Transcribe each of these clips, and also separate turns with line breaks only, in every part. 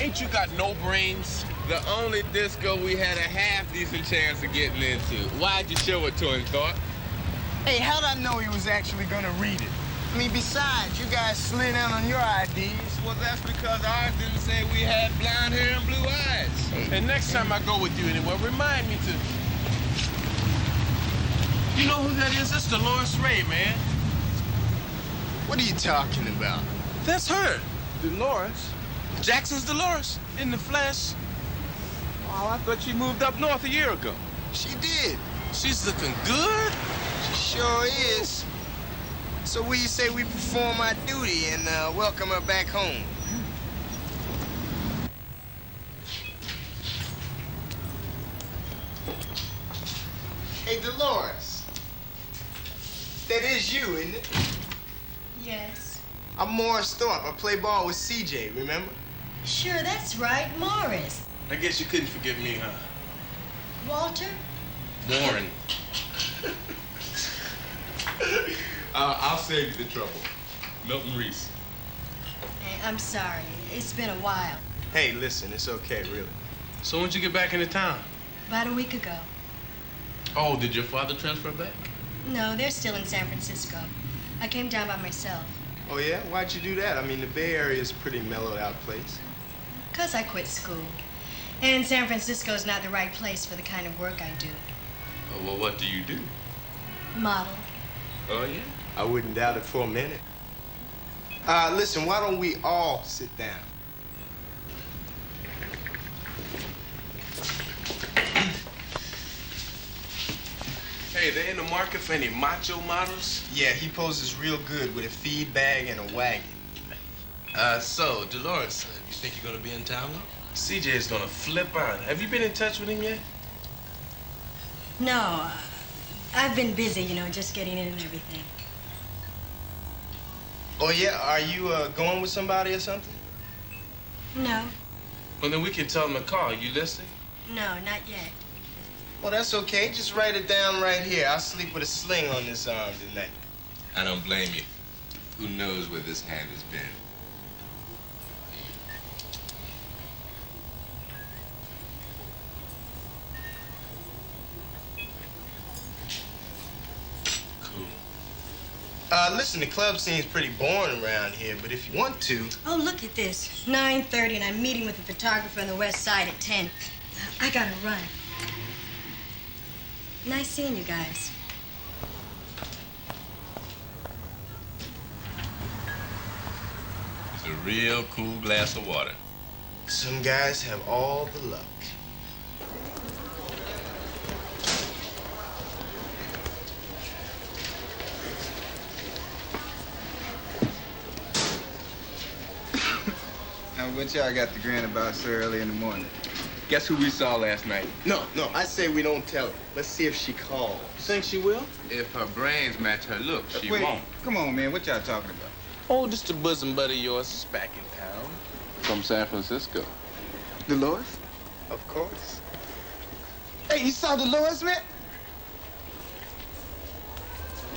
Ain't you got no brains? The only disco we had a half-decent chance of getting into. Why'd you show it to him, Thought?
Hey, how'd I know he was actually gonna read it? I mean, besides, you guys slid in on your IDs.
Well, that's because ours didn't say we had blonde hair and blue eyes. And next time I go with you anywhere, remind me to... You know who that is? That's Delores Ray, man.
What are you talking about?
That's her, Delores. Jackson's Delores, in the flesh. Oh, I thought she moved up north a year ago.
She did.
She's looking good.
She sure is. So what do you say we perform our duty and welcome her back home? Hey, Delores. That is you, isn't it?
Yes.
I'm Morris Thorpe. I play ball with CJ, remember?
Sure, that's right, Morris.
I guess you couldn't forgive me, huh?
Walter?
Warren. I'll save you the trouble. Milton Reese.
Hey, I'm sorry. It's been a while.
Hey, listen, it's okay, really.
So when'd you get back into town?
About a week ago.
Oh, did your father transfer back?
No, they're still in San Francisco. I came down by myself.
Oh, yeah? Why'd you do that? I mean, the Bay Area is a pretty mellowed out place.
'Cause I quit school. And San Francisco's not the right place for the kind of work I do.
Oh, well, what do you do?
Model.
Oh, yeah?
I wouldn't doubt it for a minute. Listen, why don't we all sit down?
Hey, they in the market for any macho models?
Yeah, he poses real good with a feed bag and a wagon.
So, Delores, you think you're gonna be in town now? CJ's gonna flip out. Have you been in touch with him yet?
No, I've been busy, you know, just getting in and everything.
Oh, yeah? Are you going with somebody or something?
No.
Well, then we can tell him to call. You listening?
No, not yet.
Well, that's okay. Just write it down right here. I'll sleep with a sling on this arm tonight.
I don't blame you. Who knows where this hand has been?
Listen, the club scene's pretty boring around here, but if you want to...
Oh, look at this. 9:30, and I'm meeting with a photographer on the west side at 10. I gotta run. Nice seeing you guys.
It's a real cool glass of water.
Some guys have all the luck.
Now, what y'all got to grin about so early in the morning?
Guess who we saw last night?
No, I say we don't tell her. Let's see if she calls.
You think she will?
If her brains match her looks, she
Wait,
won't.
come on, man. What y'all talking about?
Oh, just a bosom buddy of yours is back in town. From San Francisco.
Delores?
Of course.
Hey, you saw Delores, man?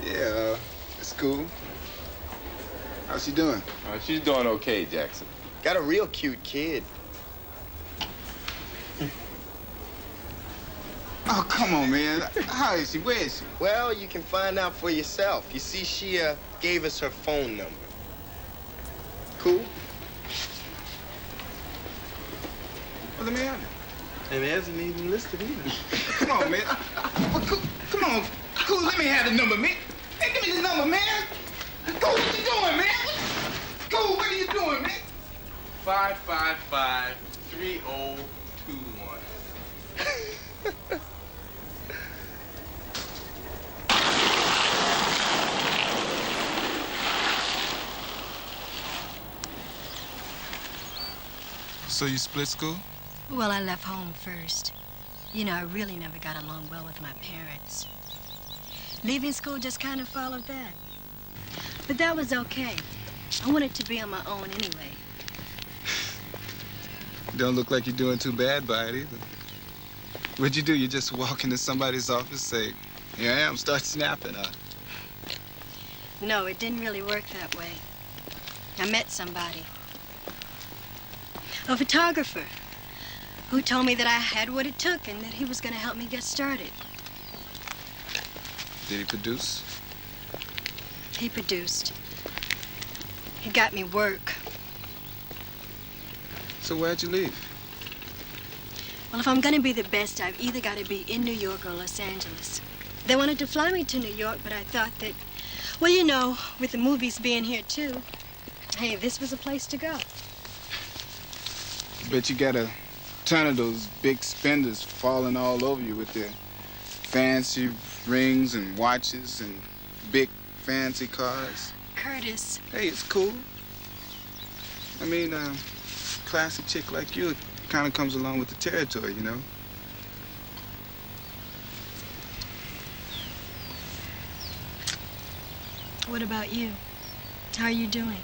Yeah, it's cool. How's she doing?
She's doing okay, Jackson.
Got a real cute kid.
Oh, come on, man. How is she? Where is she?
Well, you can find out for yourself. You see, she gave us her phone number. Cool?
What's the matter?
And it hasn't even listed either.
Come on, man. Well, come on. Cool, let me have the number, man. Hey, give me the number, man. Cool, what you doing, man? Cool, what are you doing, man?
555-3021.
So you split school?
Well, I left home first. You know, I really never got along well with my parents. Leaving school just kind of followed that. But that was okay. I wanted to be on my own anyway.
Don't look like you're doing too bad by it either. What'd you do? You just walk into somebody's office, say, here I am, start snapping, huh?
No, it didn't really work that way. I met somebody. A photographer who told me that I had what it took and that he was going to help me get started.
Did he produce?
He produced. He got me work.
So where'd you leave?
Well, if I'm going to be the best, I've either got to be in New York or Los Angeles. They wanted to fly me to New York, but I thought that, well, you know, with the movies being here, too, hey, this was a place to go.
Bet you got a ton of those big spenders falling all over you with their fancy rings and watches and big fancy cars.
Curtis.
Hey, it's cool. I mean, classy chick like you kind of comes along with the territory, you know?
What about you? How are you doing?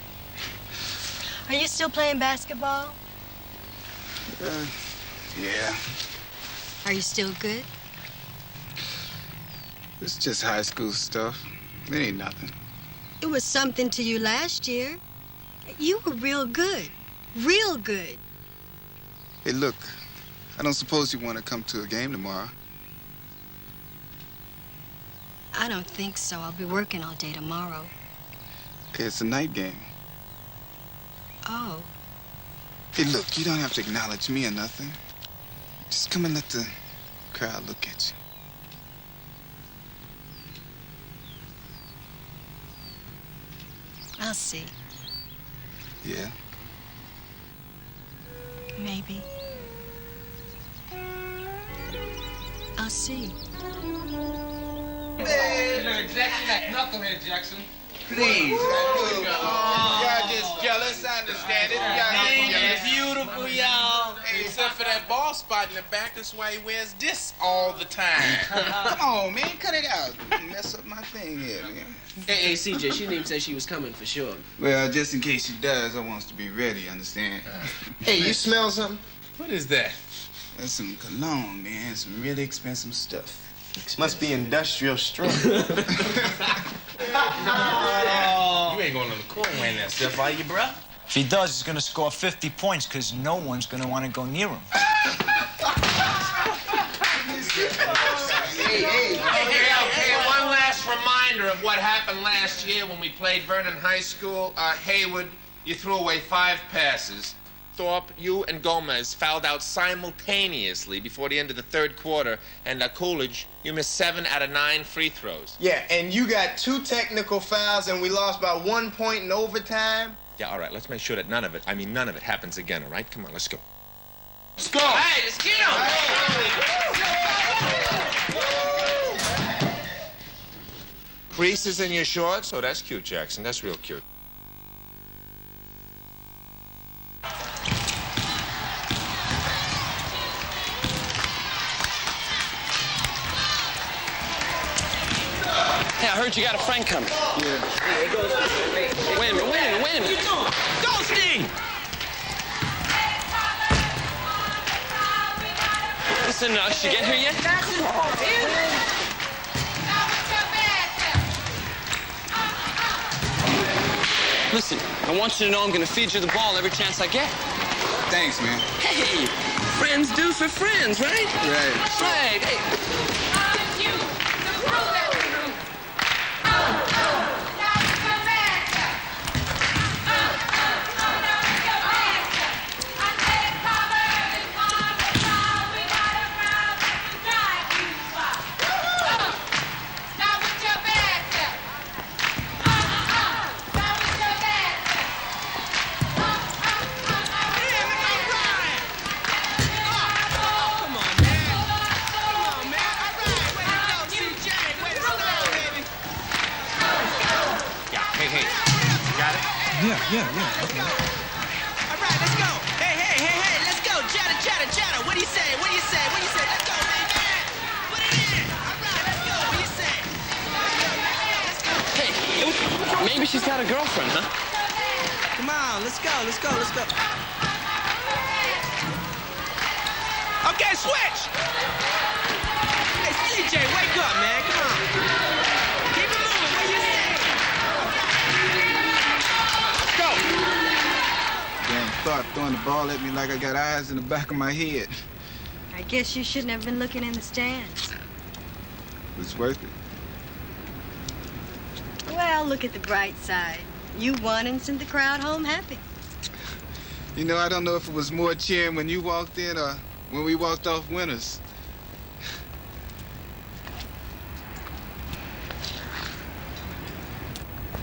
Are you still playing basketball?
Yeah.
Are you still good?
It's just high school stuff. It ain't nothing.
It was something to you last year. You were real good. Real good.
Hey, look, I don't suppose you want to come to a game tomorrow.
I don't think so. I'll be working all day tomorrow.
Okay, it's a night game.
Oh.
Hey, look, you don't have to acknowledge me or nothing. Just come and let the crowd look at you.
I'll see.
Yeah?
Maybe. I'll see.
Hey, Jackson, that knucklehead, Jackson.
Please.
Y'all just jealous, I understand it. Y'all jealous.
Beautiful, y'all.
Hey, except for that bald spot in the back, that's why he wears this all the time.
Come on, man, cut it out. You mess up my thing here, man.
Hey, CJ, she didn't even say she was coming for sure.
Well, just in case she does, I want us to be ready, understand?
Hey, you smell something?
What is that?
That's some cologne, man. Some really expensive stuff.
Must be industrial strength.
You ain't going on the court wearing that stuff, are you, bruh?
If he does, he's gonna score 50 points because no one's gonna want to go near him.
Hey, one last reminder of what happened last year when we played Vernon High School. Haywood, you threw away 5 passes. Thorpe, you and Gomez fouled out simultaneously before the end of the 3rd quarter. And Coolidge, you missed 7 out of 9 free throws.
Yeah, and you got 2 technical fouls and we lost by 1 point in overtime.
Yeah, all right, let's make sure that none of it happens again, all right? Come on, let's go.
Let's go.
Hey, let's get him! Creases in your shorts? Oh, that's cute, Jackson. That's real cute.
Hey, I heard you got a friend coming.
Yeah.
Wait a minute. What are you doing? Ghosting! Listen, she get here yet? Listen, I want you to know I'm gonna feed you the ball every chance I get.
Thanks, man.
Hey, friends do for friends, right?
Right.
Right. Hey.
Yeah. Okay.
All right, let's go. Hey, let's go. Chatter. What do you say? Let's go, man. Put it in. All right, let's go. What do you say? Let's go. Hey, maybe she's got a girlfriend, huh? Come on, let's go. Okay, switch. Hey, CJ, wake up, man. Come on. Keep it moving. What do you say? Let's go.
Dang. start throwing the ball at me like I got eyes in the back of my head.
I guess you shouldn't have been looking in the stands.
It's worth it.
Well, look at the bright side. You won and sent the crowd home happy.
You know, I don't know if it was more cheering when you walked in or when we walked off winners.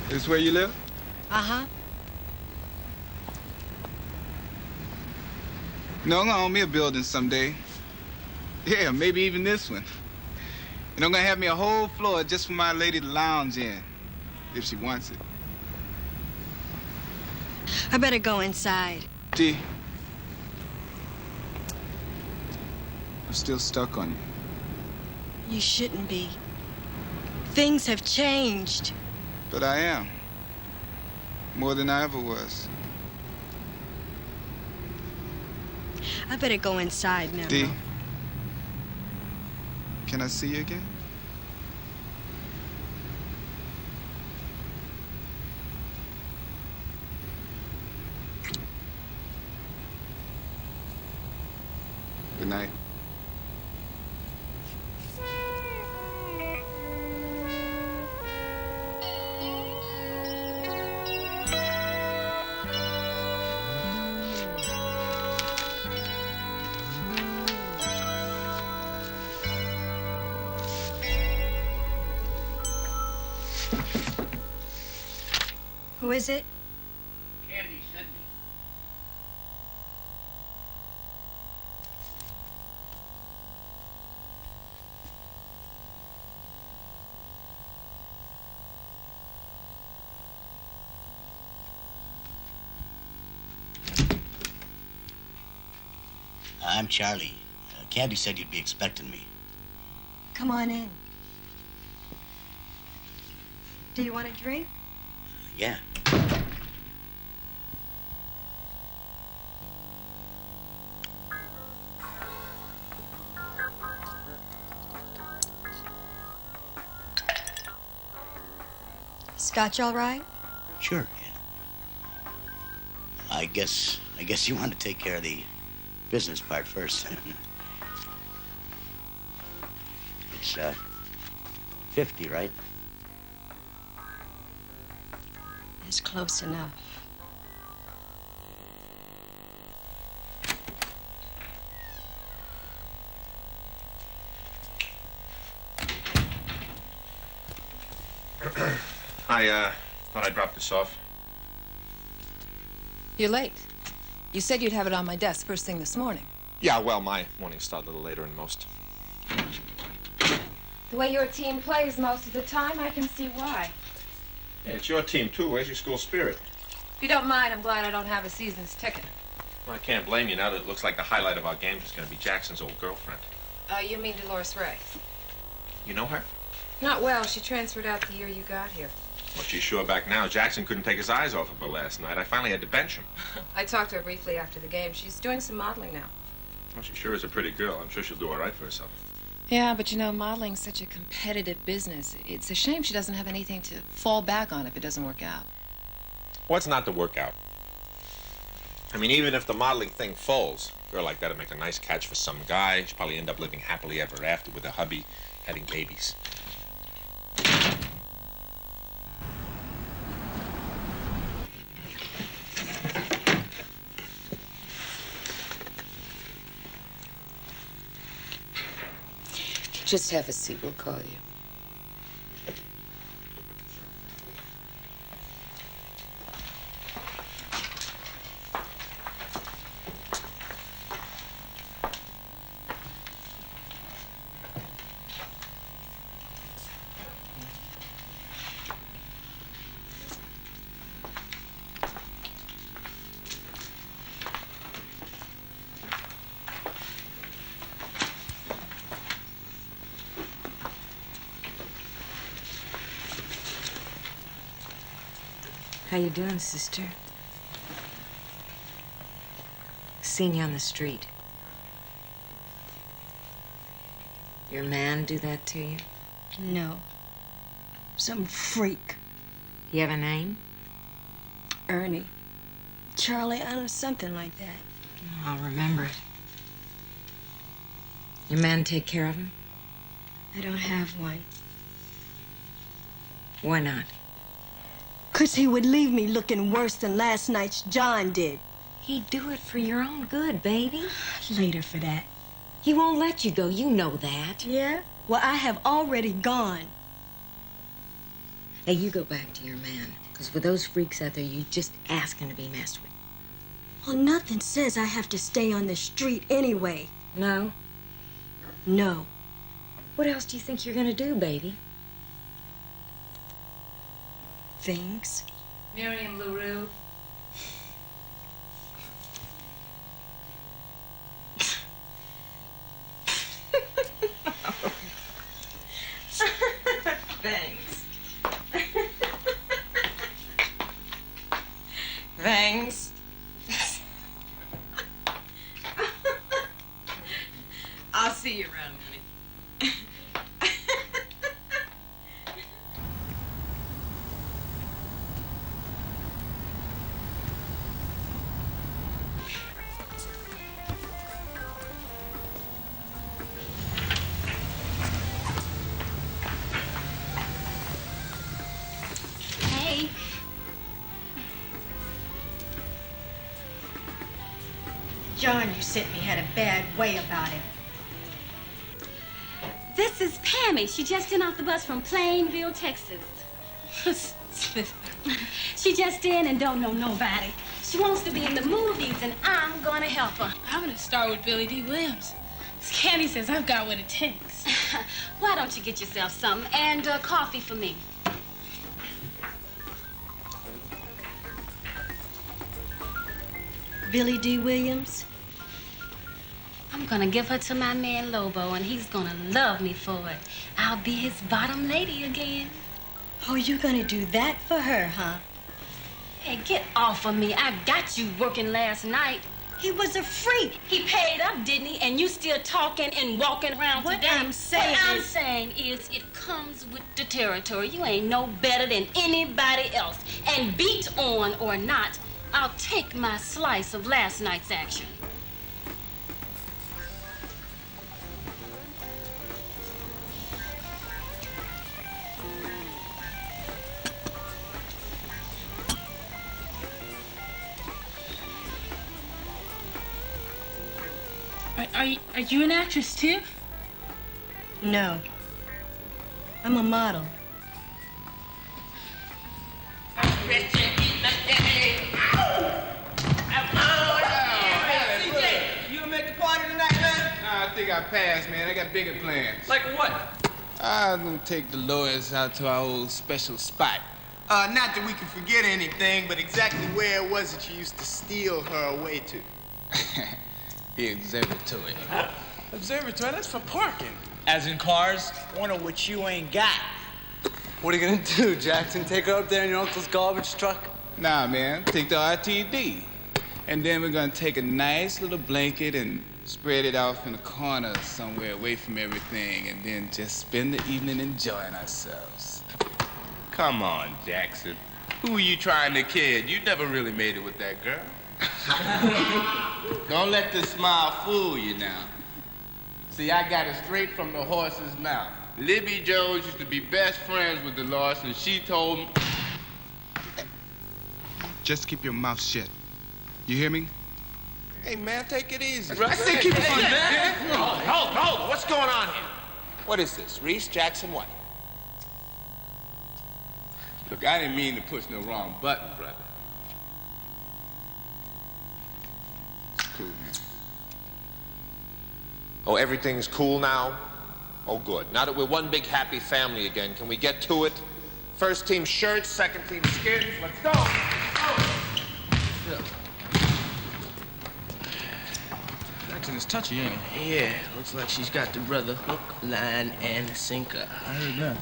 This where you live?
Uh-huh.
No, I'm gonna own me a building someday. Yeah, maybe even this one. And I'm gonna have me a whole floor just for my lady to lounge in, if she wants it.
I better go inside.
T, I'm still stuck on you.
You shouldn't be. Things have changed.
But I am. More than I ever was.
I better go inside now.
D, can I see you again? Good night.
Who is it?
Candy sent me.
I'm Charlie. Candy said you'd be expecting me.
Come on in. Do you want a drink?
Yeah.
Scotch all right?
Sure, yeah. I guess you want to take care of the business part first. It's 50, right?
It's close enough.
I thought I'd drop this off.
You're late. You said you'd have it on my desk first thing this morning.
Yeah, well, my mornings start a little later than most.
The way your team plays most of the time, I can see why.
Yeah, it's your team, too. Where's your school spirit?
If you don't mind, I'm glad I don't have a season's ticket.
Well, I can't blame you now that it looks like the highlight of our games is going to be Jackson's old girlfriend.
You mean Delores Ray?
You know her?
Not well. She transferred out the year you got here.
Well, she's sure back now. Jackson couldn't take his eyes off of her last night. I finally had to bench him.
I talked to her briefly after the game. She's doing some modeling now.
Well, she sure is a pretty girl. I'm sure she'll do all right for herself.
Yeah, but you know, modeling's such a competitive business. It's a shame she doesn't have anything to fall back on if it doesn't work out.
What's not to work out? I mean, even if the modeling thing falls, a girl like that'd make a nice catch for some guy. She'd probably end up living happily ever after with her hubby, having babies.
Just have a seat. We'll call you.
How you doing, sister? Seen you on the street. Your man do that to you?
No. Some freak.
You have a name?
Ernie. Charlie, I know, something like that.
I'll remember it. Your man take care of him?
I don't have one.
Why not?
'Cause he would leave me looking worse than last night's John did.
He'd do it for your own good, baby.
Later for that.
He won't let you go, you know that.
Yeah? Well, I have already gone.
Now, you go back to your man. 'Cause with those freaks out there, you're just asking to be messed with.
Well, nothing says I have to stay on the street anyway.
No?
No.
What else do you think you're gonna do, baby?
Things.
Miriam LaRue.
Thanks. Thanks.
I'll see you around, honey.
Hey. John, you sent me, had a bad way about him.
This is Pammy. She just in off the bus from Plainville, Texas. She just in and don't know nobody. She wants to be in the movies, and I'm gonna help her.
I'm gonna start with Billy D. Williams. Candy says I've got what it takes.
Why don't you get yourself some and coffee for me?
Billy D. Williams?
I'm gonna give her to my man Lobo, and he's gonna love me for it. I'll be his bottom lady again.
Oh, you're gonna do that for her, huh?
Hey, get off of me. I got you working last night.
He was a freak.
He paid up, didn't he? And you still talking and walking around
What
today.
I'm saying
What I'm
is-
saying is it comes with the territory. You ain't no better than anybody else. And beat on or not, I'll take my slice of last night's action.
Are you an actress too?
No. I'm a model.
You gonna make the party tonight, man? Nah, I think I passed, man. I got bigger plans.
Like what?
I'm gonna take Delores out to our old special spot. Not that we can forget anything, but exactly where it was that you used to steal her away to. The observatory.
Observatory, that's for parking.
As in cars, one of which you ain't got.
What are you gonna do, Jackson? Take her up there in your uncle's garbage truck?
Nah, man. Take the RTD. And then we're gonna take a nice little blanket and spread it off in a corner somewhere away from everything, and then just spend the evening enjoying ourselves.
Come on, Jackson. Who are you trying to kid? You never really made it with that girl.
Don't let this smile fool you now. See, I got it straight from the horse's mouth.
Libby Jones used to be best friends with Delores, and she told me...
Just keep your mouth shut. You hear me?
Hey, man, take it easy.
I said keep it on, man.
Hold. What's going on here? What is this? Reese Jackson what?
Look, I didn't mean to push no wrong button, brother. It's cool, man.
Oh, everything's cool now? Oh, good. Now that we're one big happy family again, can we get to it? First team shirts, second team skins. Let's go.
Jackson is touchy, ain't he?
Yeah, looks like she's got the brother hook, line, and sinker.
I heard that.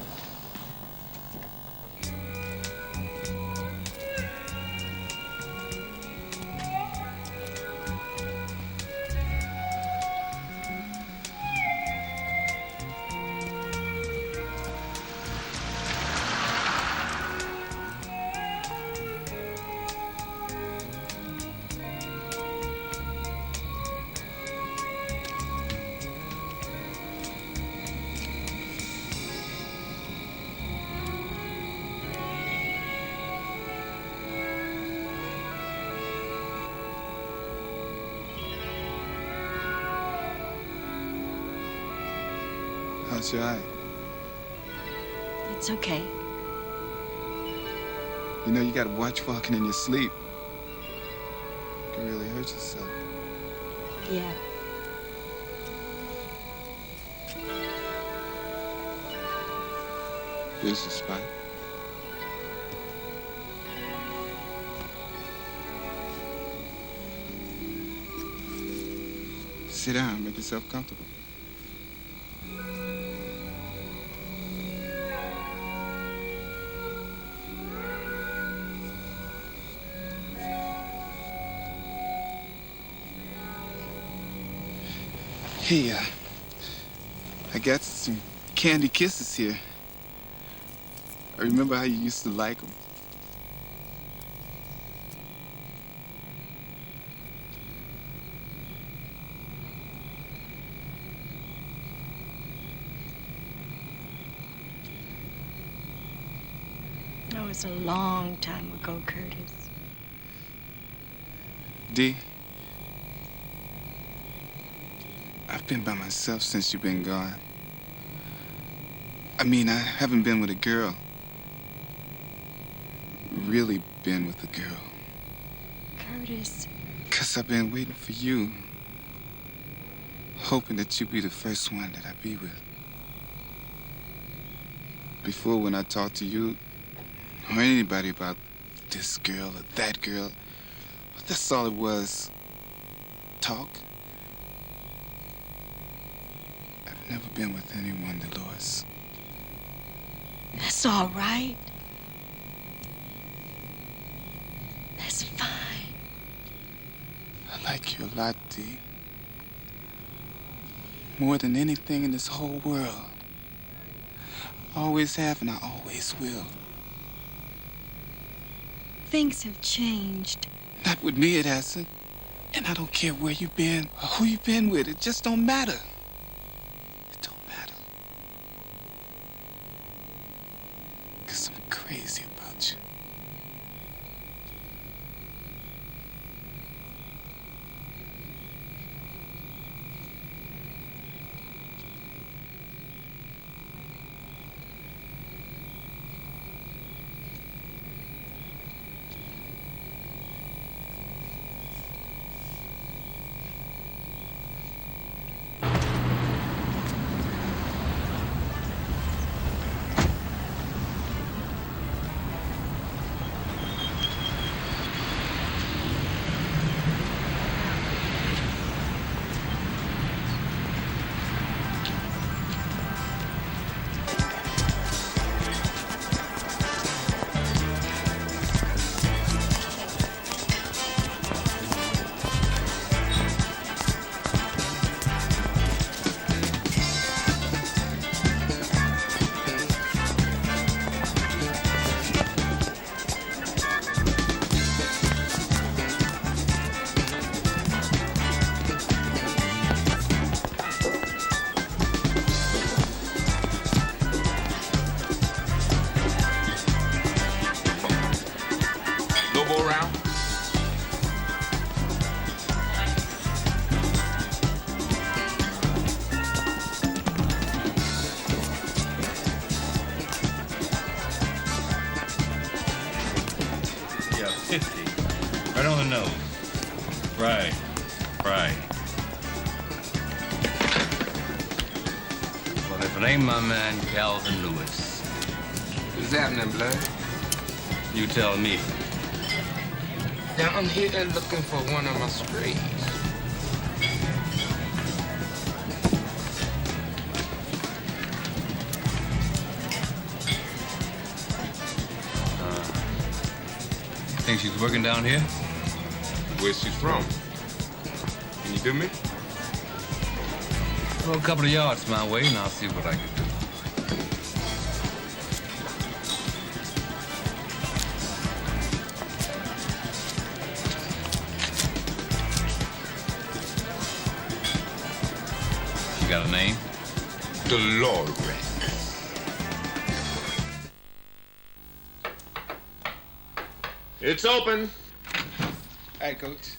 How's your eye?
It's okay.
You know, you gotta watch walking in your sleep. You can really hurt yourself.
Yeah.
Here's the spot. Sit down, make yourself comfortable. Hey, I got some candy kisses here. I remember how you used to like them.
That was a long time ago, Curtis.
D, I've been by myself since you've been gone. I mean, I haven't been with a girl. Really been with a girl.
Curtis.
'Cause I've been waiting for you. Hoping that you'd be the first one that I'd be with. Before, when I talked to you or anybody about this girl or that girl, that's all it was. Talk. I've never been with anyone, Delores.
That's all right. That's fine.
I like you a lot, D. More than anything in this whole world. I always have and I always will.
Things have changed.
Not with me, it hasn't. And I don't care where you've been or who you've been with. It just don't matter. It don't matter. 'Cause I'm crazy about you.
Right on the nose. Right. Right. Well, if it ain't my man, Calvin Lewis.
What's happening, blood?
You tell me.
Now, I'm here looking for one of my strays.
Think she's working down here?
Where's she from? Can you do me?
Well, a couple of yards my way, and I'll see what I can do. She got a name?
Delores. It's open.
Hey, Coach.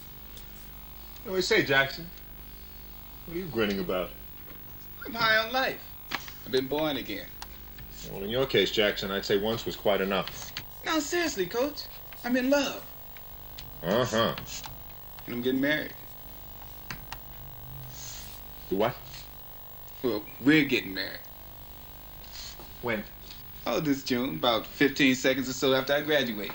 What do you say, Jackson? What are you grinning about?
I'm high on life. I've been born again.
Well, in your case, Jackson, I'd say once was quite enough.
No, seriously, Coach. I'm in love.
Uh-huh.
And I'm getting married.
You what?
Well, we're getting married.
When?
Oh, this June, about 15 seconds or so after I graduate.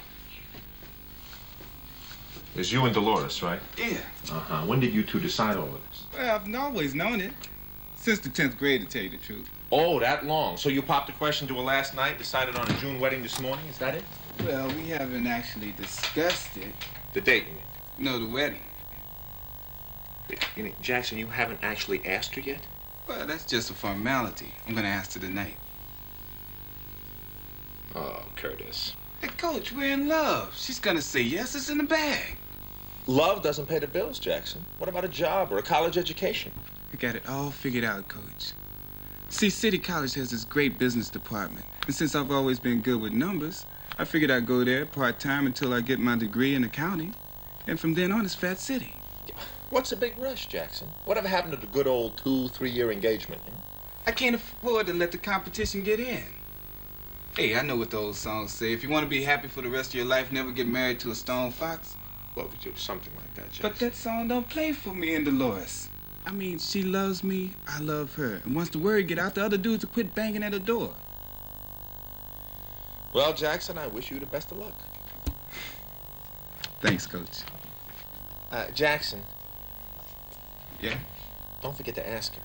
It's you and Delores, right?
Yeah.
Uh-huh. When did you two decide all of this?
Well, I've always known it. Since the 10th grade, to tell you the truth.
Oh, that long. So you popped the question to her last night, decided on a June wedding this morning? Is that it?
Well, we haven't actually discussed it.
The date, you mean?
No, the wedding.
You mean, Jackson, you haven't actually asked her yet?
Well, that's just a formality. I'm gonna ask her tonight.
Oh, Curtis.
Hey, Coach, we're in love. She's gonna say yes, it's in the bag.
Love doesn't pay the bills, Jackson. What about a job or a college education?
I got it all figured out, Coach. See, City College has this great business department. And since I've always been good with numbers, I figured I'd go there part-time until I get my degree in accounting. And from then on, it's Fat City.
What's the big rush, Jackson? Whatever happened to the good old 2-3-year engagement? You know?
I can't afford to let the competition get in. Hey, I know what the old songs say. If you want to be happy for the rest of your life, never get married to a stone fox.
Well, but it was something like that, Jackson.
But that song don't play for me and Delores. I mean, she loves me, I love her. And once the word get out, the other dudes will quit banging at her door.
Well, Jackson, I wish you the best of luck.
Thanks, Coach.
Jackson.
Yeah?
Don't forget to ask her.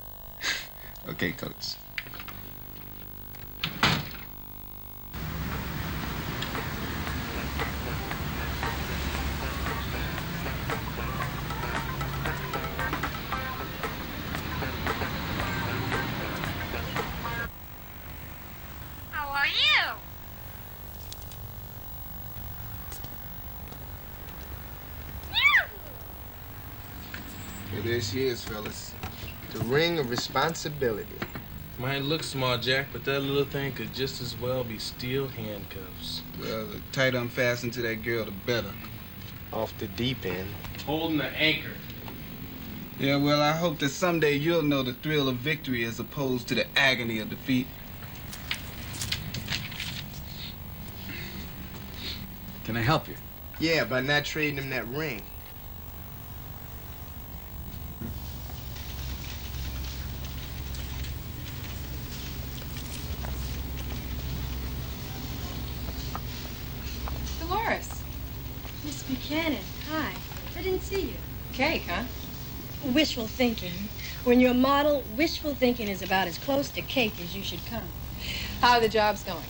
Okay, Coach.
How are you?
Well, there she is, fellas. The ring of responsibility.
Might look small, Jack, but that little thing could just as well be steel handcuffs.
Well, the tighter I'm fastened to that girl, the better.
Off the deep end.
Holding the anchor.
Yeah, well, I hope that someday you'll know the thrill of victory as opposed to the agony of defeat. Can I help you?
Yeah, by not trading him that ring.
Delores.
Miss Buchanan, hi. I didn't see you.
Cake, huh?
Wishful thinking. When you're a model, wishful thinking is about as close to cake as you should come.
How are the jobs going?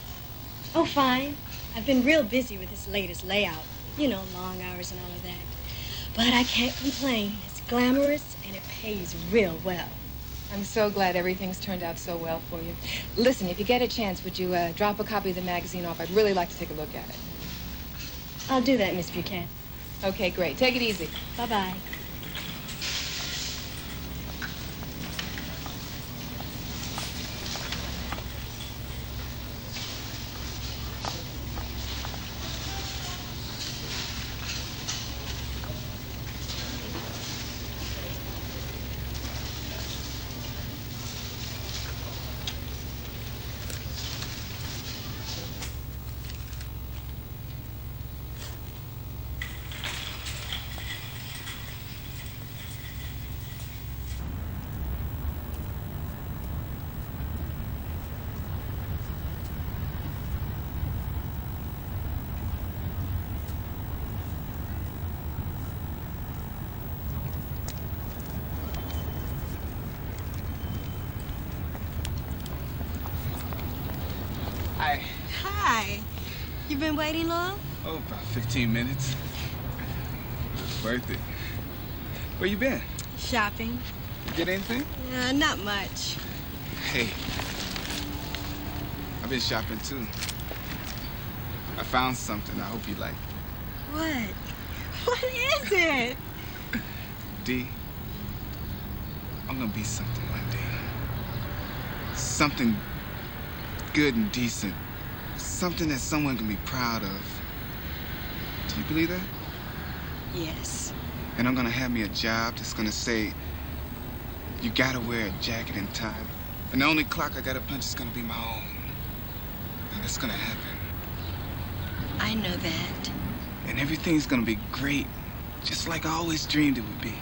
Oh, fine. I've been real busy with this latest layout. You know, long hours and all of that. But I can't complain. It's glamorous and it pays real well.
I'm so glad everything's turned out so well for you. Listen, if you get a chance, would you drop a copy of the magazine off? I'd really like to take a look at it.
I'll do that, Miss Buchanan.
Okay, great. Take it easy.
Bye-bye. Hi. You been waiting long?
Oh, about 15 minutes. It's worth it. Where you been?
Shopping.
Get anything?
Not much.
Hey. I've been shopping, too. I found something I hope you like.
What? What is it?
D, I'm gonna be something one day. Something good and decent. Something that someone can be proud of. Do you believe that?
Yes.
And I'm gonna have me a job that's gonna say, you gotta wear a jacket and tie And the only clock I gotta punch is gonna be my own. And it's gonna happen.
I know that.
And everything's gonna be great, just like I always dreamed it would be.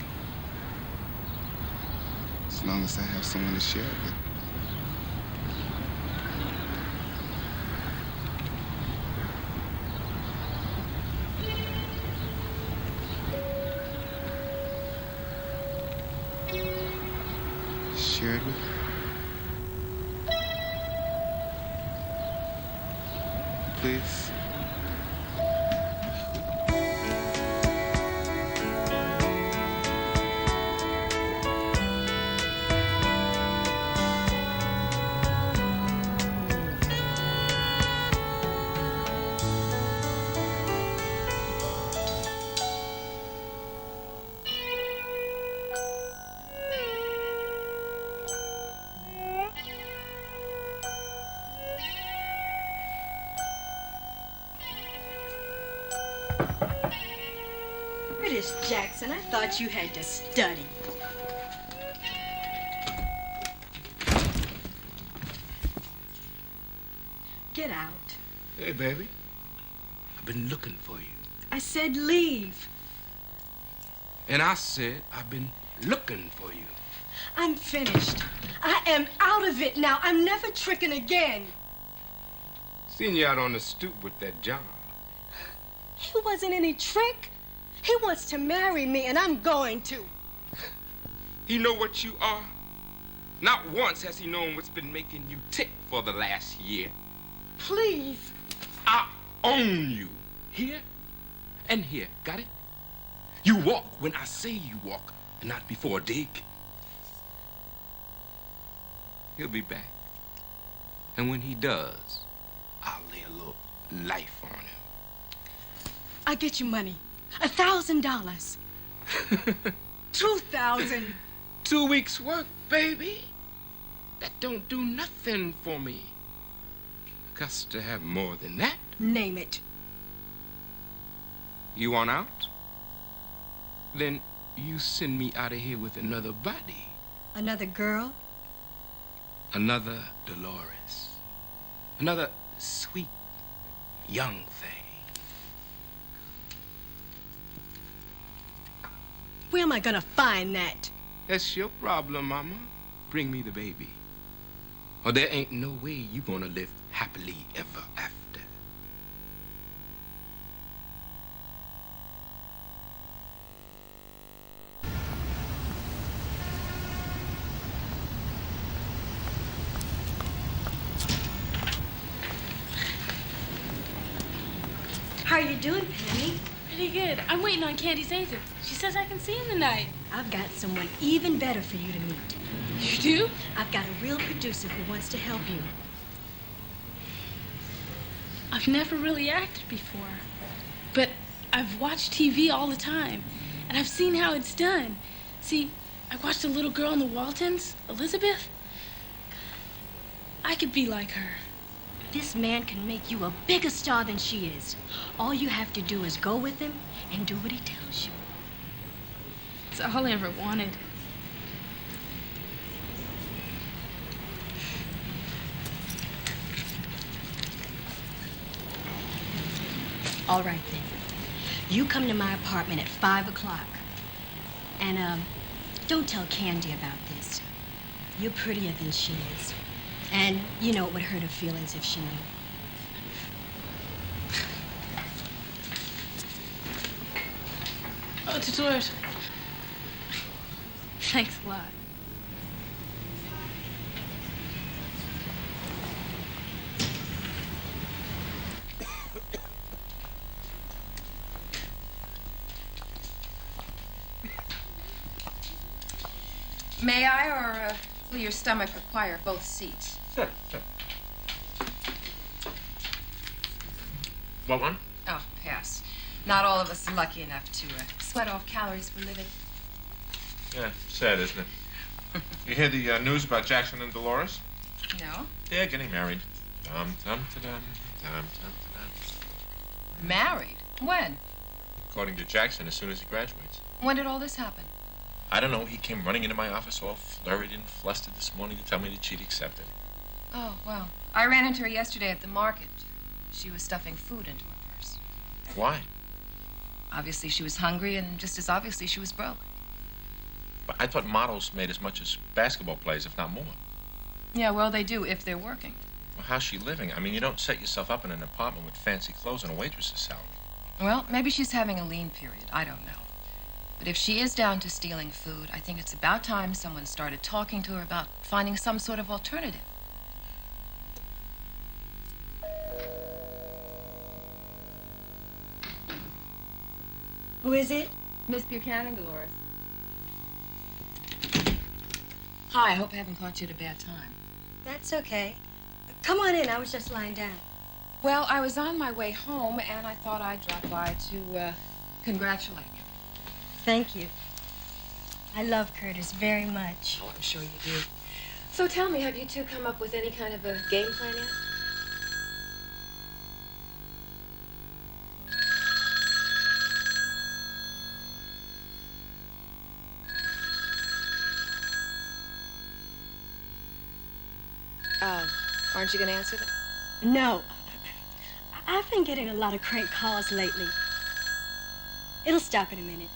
As long as I have someone to share it with. Share it with her. Please.
British Jackson, I thought you had to study. Get out.
Hey, baby. I've been looking for you.
I said leave.
And I said I've been looking for you.
I'm finished. I am out of it now. I'm never tricking again.
Seen you out on the stoop with that John.
He wasn't any trick. He wants to marry me, and I'm going to.
He know what you are. Not once has he known what's been making you tick for the last year.
Please.
I own you. Here and here. Got it? You walk when I say you walk, and not before a dig. He'll be back. And when he does, I'll lay a little life on him.
I'll get you money. $1,000. 2,000.
2 weeks' work, baby. That don't do nothing for me. Got to have more than that.
Name it.
You want out? Then you send me out of here with another body.
Another girl?
Another Delores. Another sweet, young thing.
Where am I gonna find that?
That's your problem, Mama. Bring me the baby. Or there ain't no way you gonna live happily ever after.
How are you doing, Penny?
Pretty good. I'm waiting on Candy's agent. She says I can see him tonight.
I've got someone even better for you to meet.
You do?
I've got a real producer who wants to help you.
I've never really acted before. But I've watched TV all the time. And I've seen how it's done. See, I watched a little girl in the Waltons, Elizabeth. I could be like her.
This man can make you a bigger star than she is. All you have to do is go with him and do what he tells you.
It's all I ever wanted.
All right, then. You come to my apartment at 5 o'clock. And, don't tell Candy about this. You're prettier than she is. And you know it would hurt her feelings if she knew.
Oh, Delores. Thanks a lot.
May I, or will your stomach require both seats?
Sure. What one?
Oh, pass. Not all of us are lucky enough to sweat off calories for living.
Yeah, sad, isn't it? You hear the news about Jackson and Delores?
No?
Yeah, getting married. Dum-dum-ta-dum, dum-dum-ta-dum.
Married? When?
According to Jackson, as soon as he graduates.
When did all this happen?
I don't know. He came running into my office all flurried and flustered this morning to tell me that she'd accepted.
Oh, well, I ran into her yesterday at the market. She was stuffing food into her purse.
Why?
Obviously, she was hungry, and just as obviously, she was broke.
But I thought models made as much as basketball players, if not more.
Yeah, well, they do if they're working.
Well, how's she living? I mean, you don't set yourself up in an apartment with fancy clothes and a waitress's salary.
Well, maybe she's having a lean period. I don't know. But if she is down to stealing food, I think it's about time someone started talking to her about finding some sort of alternative.
Who is it?
Miss Buchanan, Delores. Hi, I hope I haven't caught you at a bad time.
That's okay. Come on in. I was just lying down.
Well, I was on my way home, and I thought I'd drop by to congratulate you.
Thank you. I love Curtis very much.
Oh, I'm sure you do. So tell me, have you two come up with any kind of a game plan yet? Aren't you going to answer them?
No. I've been getting a lot of crank calls lately. It'll stop in a minute.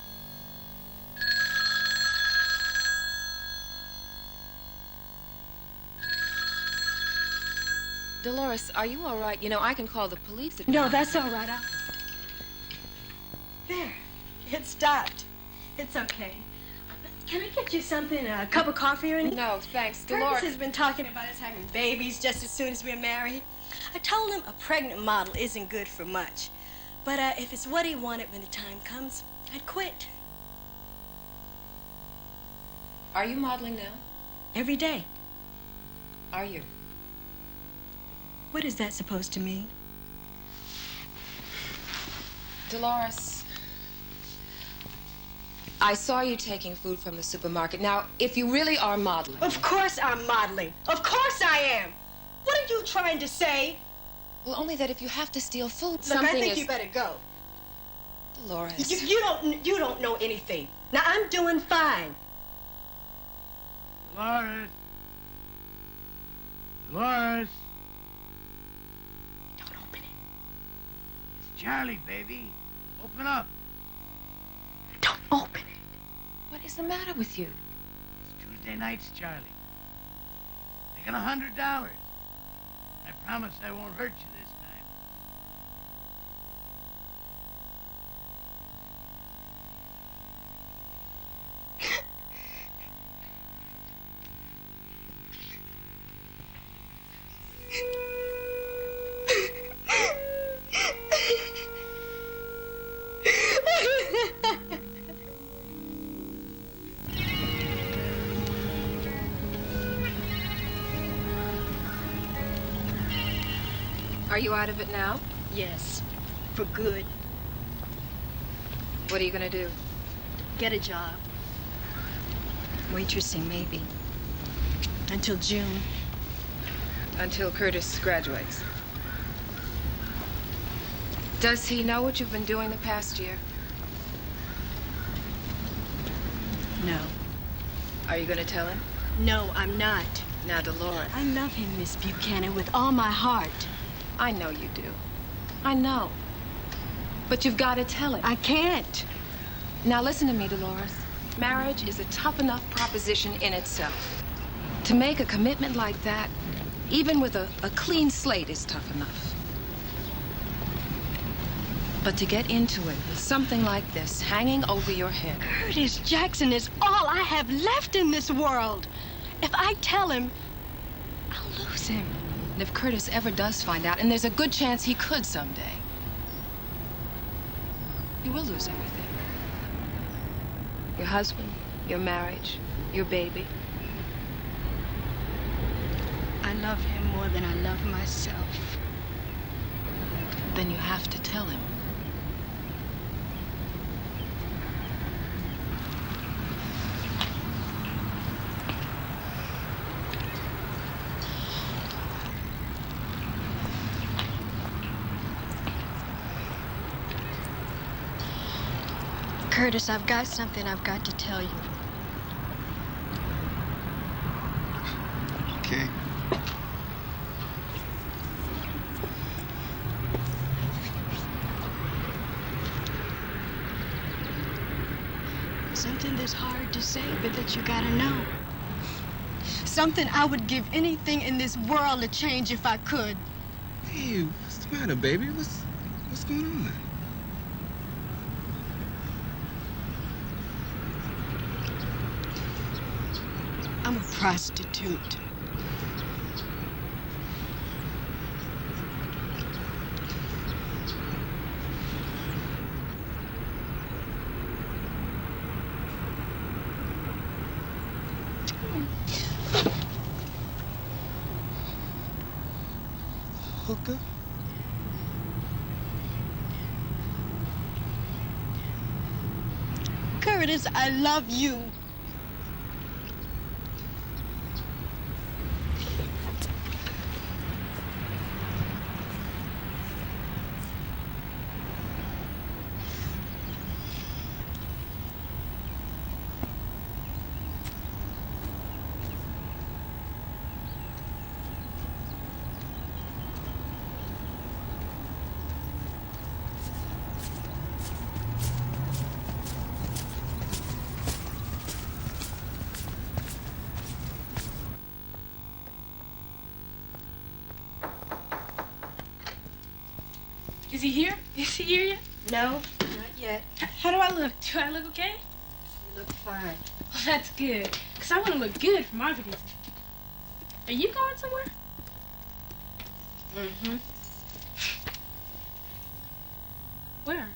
Delores, are you all right? You know, I can call the police if you
No,
want.
that's all right. There. It stopped. It's okay. Can I get you something, a cup of coffee or anything?
No, thanks.
Curtis
Delores
has been talking about us having babies just as soon as we're married. I told him a pregnant model isn't good for much. But if it's what he wanted when the time comes, I'd quit.
Are you modeling now?
Every day.
Are you?
What is that supposed to mean?
Delores, I saw you taking food from the supermarket. Now, if you really are modeling...
Of course I'm modeling. Of course I am. What are you trying to say?
Well, only that if you have to steal food,
Look,
something
I think
is...
you better go.
Delores.
You don't know anything. Now, I'm doing fine.
Delores. Delores.
Don't open it.
It's Charlie, baby. Open up.
Don't open it.
What is the matter with you?
It's Tuesday nights, Charlie. I got $100. I promise I won't hurt you this time.
Are you out of it now?
Yes, for good.
What are you going to do?
Get a job. Waitressing, maybe. Until June.
Until Curtis graduates. Does he know what you've been doing the past year?
No.
Are you going to tell him?
No, I'm not.
Now, Delores.
I love him, Miss Buchanan, with all my heart.
I know you do. I know. But you've got to tell him.
I can't.
Now, listen to me, Delores. Marriage is a tough enough proposition in itself. To make a commitment like that, even with a clean slate, is tough enough. But to get into it with something like this hanging over your head...
Curtis Jackson is all I have left in this world. If I tell him, I'll lose him.
And if Curtis ever does find out, and there's a good chance he could someday, you will lose everything. Your husband, your marriage, your baby.
I love him more than I love myself.
Then you have to tell him.
Curtis, I've got something I've got to tell you.
Okay.
Something that's hard to say, but that you gotta know. Something I would give anything in this world to change if I could.
Hey, what's the matter, baby? What's going on?
I'm a prostitute.
Hooker?
Curtis, I love you.
Is he here? Is he here yet?
No, not yet.
How do I look? Do I look okay?
You look fine.
Well, that's good. Because I want to look good for my video. Are you going somewhere?
Mm-hmm.
Where?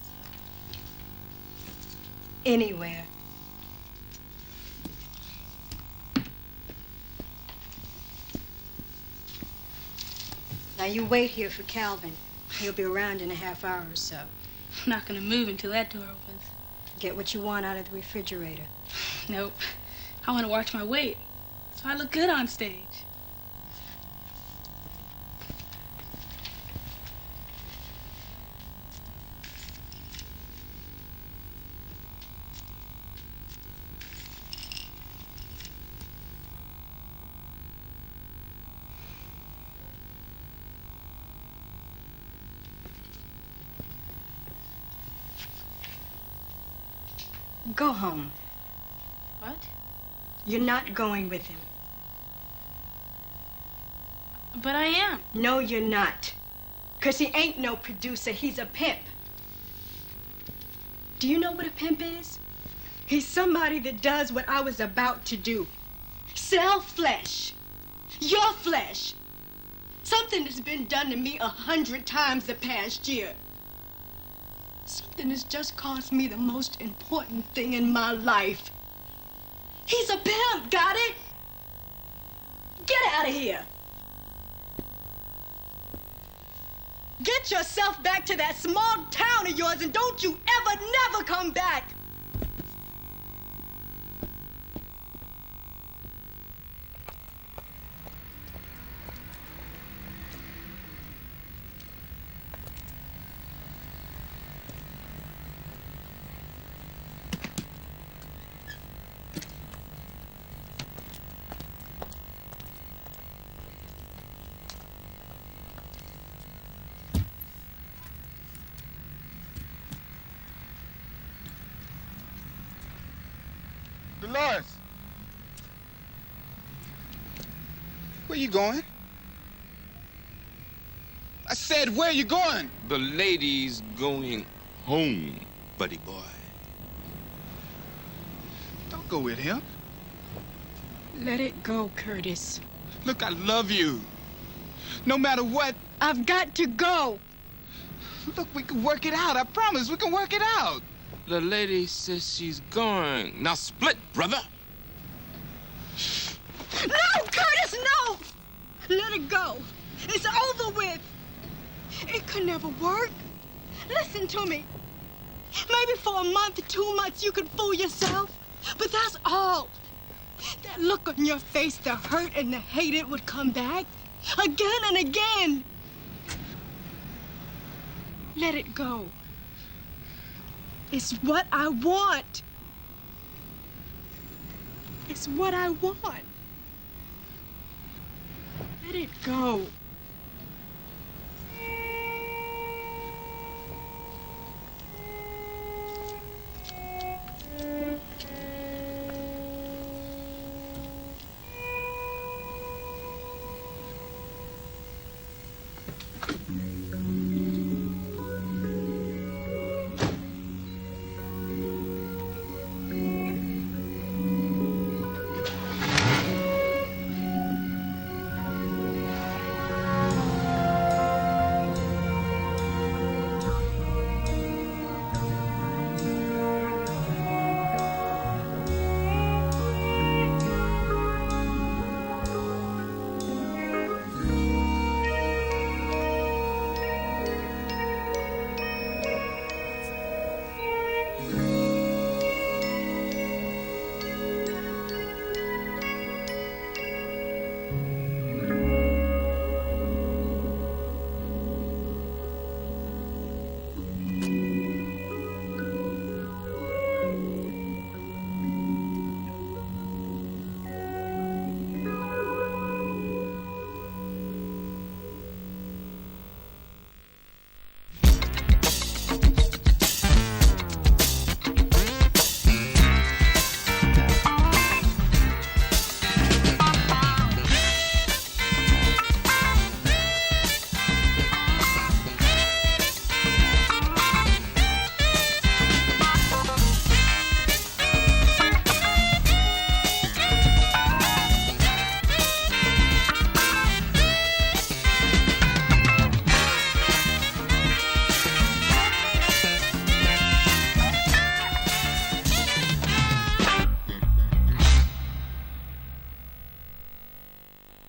Anywhere. Now you wait here for Calvin. He'll be around in a half hour or so.
I'm not going to move until that door opens.
Get what you want out of the refrigerator.
Nope. I want to watch my weight, so I look good on stage.
Go home.
What?
You're not going with him.
But I am.
No, you're not. 'Cause he ain't no producer. He's a pimp. Do you know what a pimp is? He's somebody that does what I was about to do. Sell flesh. Your flesh. Something that's been done to me 100 times the past year. Something that's just cost me the most important thing in my life. He's a pimp, got it? Get out of here. Get yourself back to that small town of yours and don't you ever, never come back.
Delores. Where you going? I said, where you going?
The lady's going home, buddy boy.
Don't go with him.
Let it go, Curtis.
Look, I love you. No matter what.
I've got to go.
Look, we can work it out. I promise we can work it out.
The lady says she's going. Now split, brother.
No, Curtis, no! Let it go. It's over with. It could never work. Listen to me. Maybe for a month, 2 months, you could fool yourself. But that's all. That look on your face, the hurt and the hate, it would come back. Again and again. Let it go. It's what I want. It's what I want.
Let it go.